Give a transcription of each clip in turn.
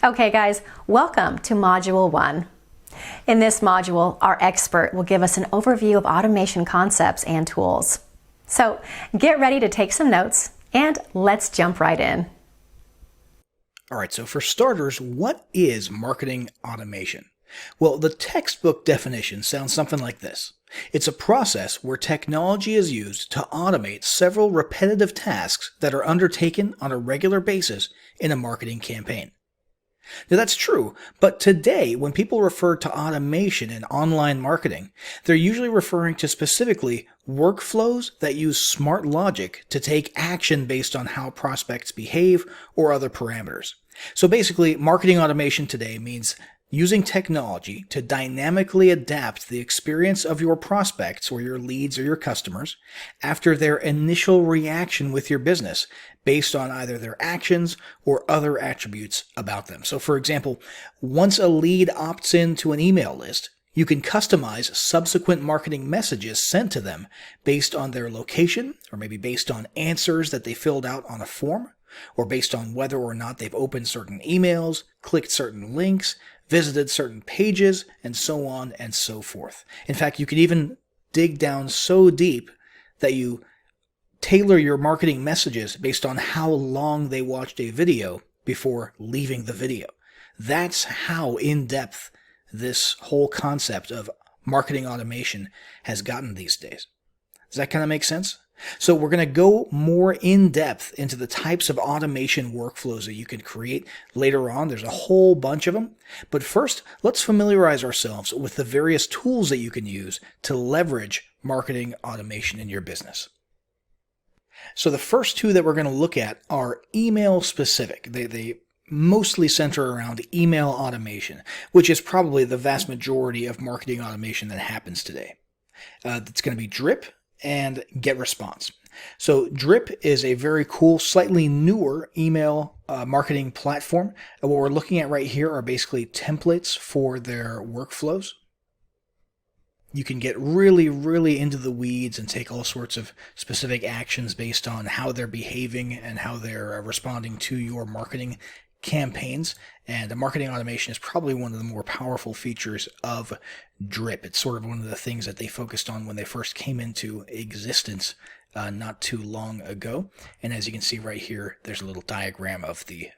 Okay guys, welcome to Module 1. In this module, our expert will give us an overview of automation concepts and tools. So get ready to take some notes and let's jump right in. All right, so for starters, what is marketing automation? Well, the textbook definition sounds something like this. It's a process where technology is used to automate several repetitive tasks that are undertaken on a regular basis in a marketing campaign. Now that's true, but today when people refer to automation in online marketing, they're usually referring to specifically workflows that use smart logic to take action based on how prospects behave or other parameters. So basically, marketing automation today means using technology to dynamically adapt the experience of your prospects or your leads or your customers after their initial reaction with your business based on either their actions or other attributes about them. So for example, once a lead opts into an email list, you can customize subsequent marketing messages sent to them based on their location or maybe based on answers that they filled out on a form or based on whether or not they've opened certain emails, clicked certain links, visited certain pages, and so on and so forth. In fact, you can even dig down so deep that you tailor your marketing messages based on how long they watched a video before leaving the video. That's how in-depth this whole concept of marketing automation has gotten these days. Does that kind of make sense? So we're going to go more in depth into the types of automation workflows that you can create later on. There's a whole bunch of them. But first, let's familiarize ourselves with the various tools that you can use to leverage marketing automation in your business. So the first two that we're going to look at are email specific. They mostly center around email automation, which is probably the vast majority of marketing automation that happens today. It's going to be Drip and GetResponse. So Drip is a very cool, slightly newer email marketing platform. And what we're looking at right here are basically templates for their workflows. You can get really, really into the weeds and take all sorts of specific actions based on how they're behaving and how they're responding to your marketing campaigns. And the marketing automation is probably one of the more powerful features of Drip. It's sort of one of the things that they focused on when they first came into existence not too long ago. And as you can see right here, there's a little diagram of the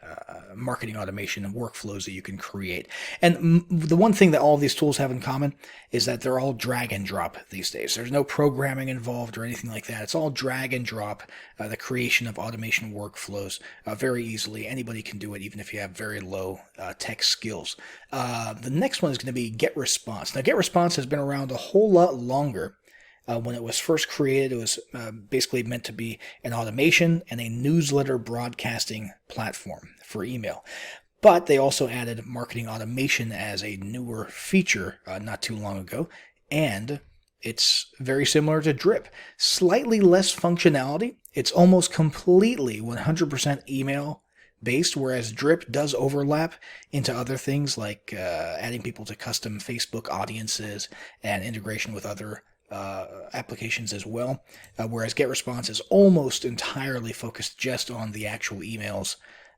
marketing automation and workflows that you can create. And the one thing that all of these tools have in common is that they're all drag and drop these days. There's no programming involved or anything like that. It's all drag and drop, the creation of automation workflows very easily. Anybody can do it, even if you have very low tech skills. The next one is going to be GetResponse. Now, GetResponse has been around a whole lot longer. When it was first created, it was basically meant to be an automation and a newsletter broadcasting platform for email. But they also added marketing automation as a newer feature not too long ago. And it's very similar to Drip. Slightly less functionality. It's almost completely 100% email based, whereas Drip does overlap into other things like adding people to custom Facebook audiences and integration with other applications as well, whereas GetResponse is almost entirely focused just on the actual emails,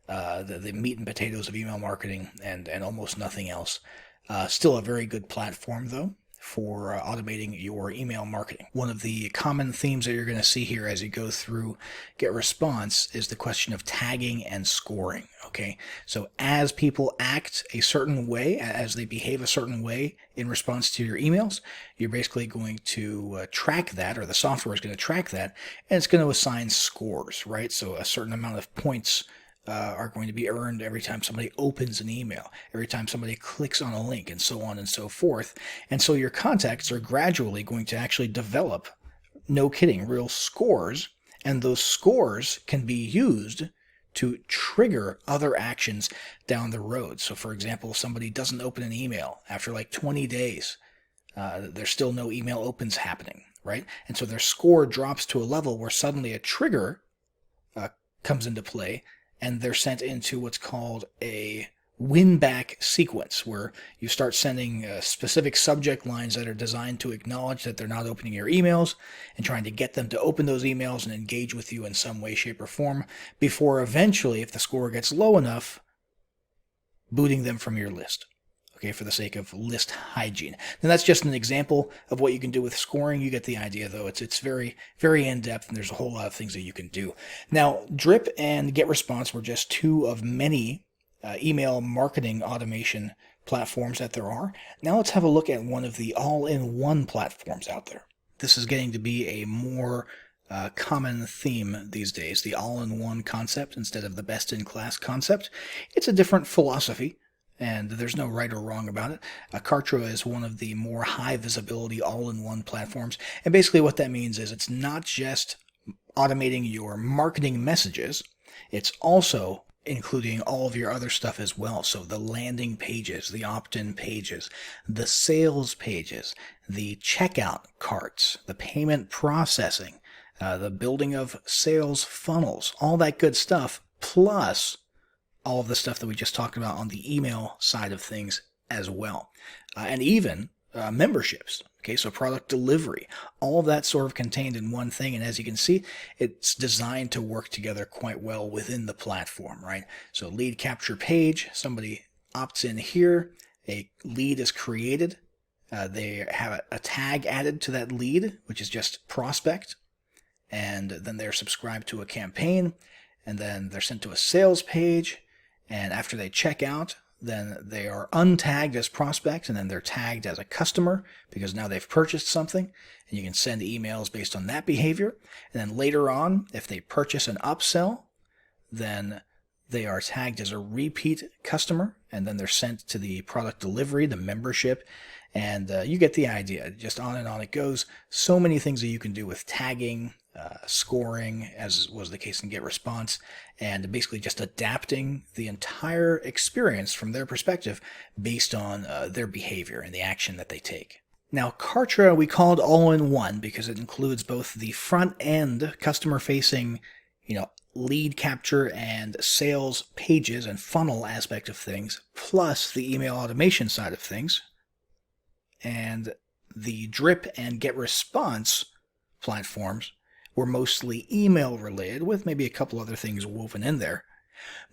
the meat and potatoes of email marketing, and almost nothing else. Still a very good platform, though, for automating your email marketing. One of the common themes that you're going to see here as you go through GetResponse is the question of tagging and scoring. Okay, so as people act a certain way, as they behave a certain way in response to your emails, you're basically going to track that, or the software is going to track that, and it's going to assign scores, right? So a certain amount of points are going to be earned every time somebody opens an email, every time somebody clicks on a link, and so on and so forth. And so your contacts are gradually going to actually develop, no kidding, real scores, and those scores can be used to trigger other actions down the road. So for example, if somebody doesn't open an email after like 20 days, there's still no email opens happening, right? And so their score drops to a level where suddenly a trigger comes into play, and they're sent into what's called a win-back sequence, where you start sending specific subject lines that are designed to acknowledge that they're not opening your emails and trying to get them to open those emails and engage with you in some way, shape, or form before eventually, if the score gets low enough, booting them from your list. Okay, for the sake of list hygiene. And that's just an example of what you can do with scoring. You get the idea, though. It's very, very in-depth, and there's a whole lot of things that you can do. Now, Drip and GetResponse were just two of many email marketing automation platforms that there are. Now let's have a look at one of the all-in-one platforms out there. This is getting to be a more common theme these days, the all-in-one concept instead of the best-in-class concept. It's a different philosophy, and there's no right or wrong about it. Kartra is one of the more high-visibility all-in-one platforms, and basically what that means is it's not just automating your marketing messages, it's also including all of your other stuff as well. So the landing pages, the opt-in pages, the sales pages, the checkout carts, the payment processing, the building of sales funnels, all that good stuff, plus all of the stuff that we just talked about on the email side of things as well. And even memberships. Okay, so product delivery, all of that sort of contained in one thing. And as you can see, it's designed to work together quite well within the platform, right? So lead capture page, somebody opts in here, a lead is created. They have a tag added to that lead, which is just prospect. And then they're subscribed to a campaign, and then they're sent to a sales page. And after they check out, then they are untagged as prospects, and then they're tagged as a customer because now they've purchased something, and you can send emails based on that behavior. And then later on, if they purchase an upsell, then they are tagged as a repeat customer, and then they're sent to the product delivery, the membership, and you get the idea. Just on and on it goes. So many things that you can do with tagging, scoring, as was the case in GetResponse, and basically just adapting the entire experience from their perspective based on their behavior and the action that they take. Now, Kartra we called all-in-one because it includes both the front-end customer-facing, lead capture and sales pages and funnel aspect of things, plus the email automation side of things. And the Drip and GetResponse platforms were mostly email related, with maybe a couple other things woven in there.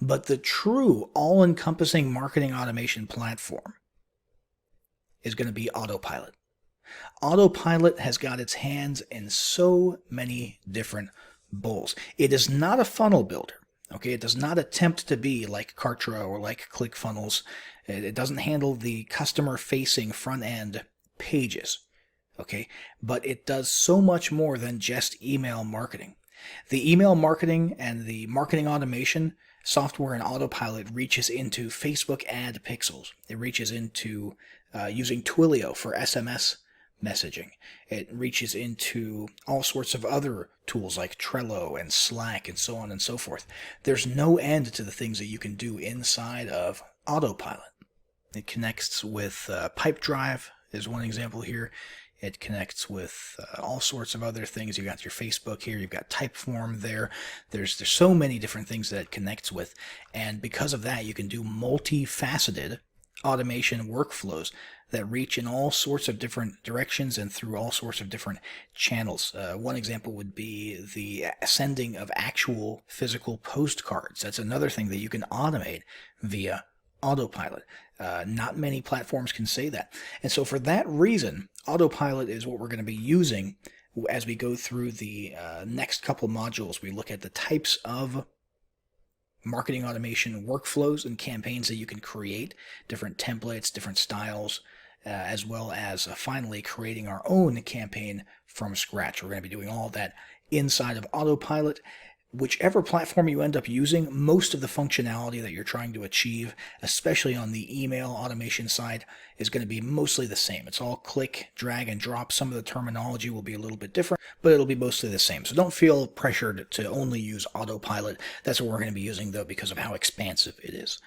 But the true all-encompassing marketing automation platform is going to be Autopilot. Autopilot has got its hands in so many different bowls. It is not a funnel builder. Okay, it does not attempt to be like Kartra or like ClickFunnels. It doesn't handle the customer-facing front-end pages. Okay, but it does so much more than just email marketing. The email marketing and the marketing automation software in Autopilot reaches into Facebook ad pixels. It reaches into using Twilio for SMS messaging. It reaches into all sorts of other tools like Trello and Slack and so on and so forth. There's no end to the things that you can do inside of Autopilot. It connects with Pipedrive is one example here. It connects with all sorts of other things. You've got your Facebook here. You've got Typeform there. There's so many different things that it connects with. And because of that, you can do multifaceted automation workflows that reach in all sorts of different directions and through all sorts of different channels. One example would be the sending of actual physical postcards. That's another thing that you can automate via Autopilot. Not many platforms can say that. And so for that reason, Autopilot is what we're going to be using as we go through the next couple modules. We look at the types of marketing automation workflows and campaigns that you can create, different templates, different styles, as well as finally creating our own campaign from scratch. We're going to be doing all that inside of Autopilot. Whichever platform you end up using, most of the functionality that you're trying to achieve, especially on the email automation side, is going to be mostly the same. It's all click, drag, and drop. Some of the terminology will be a little bit different, but it'll be mostly the same. So don't feel pressured to only use Autopilot. That's what we're going to be using, though, because of how expansive it is.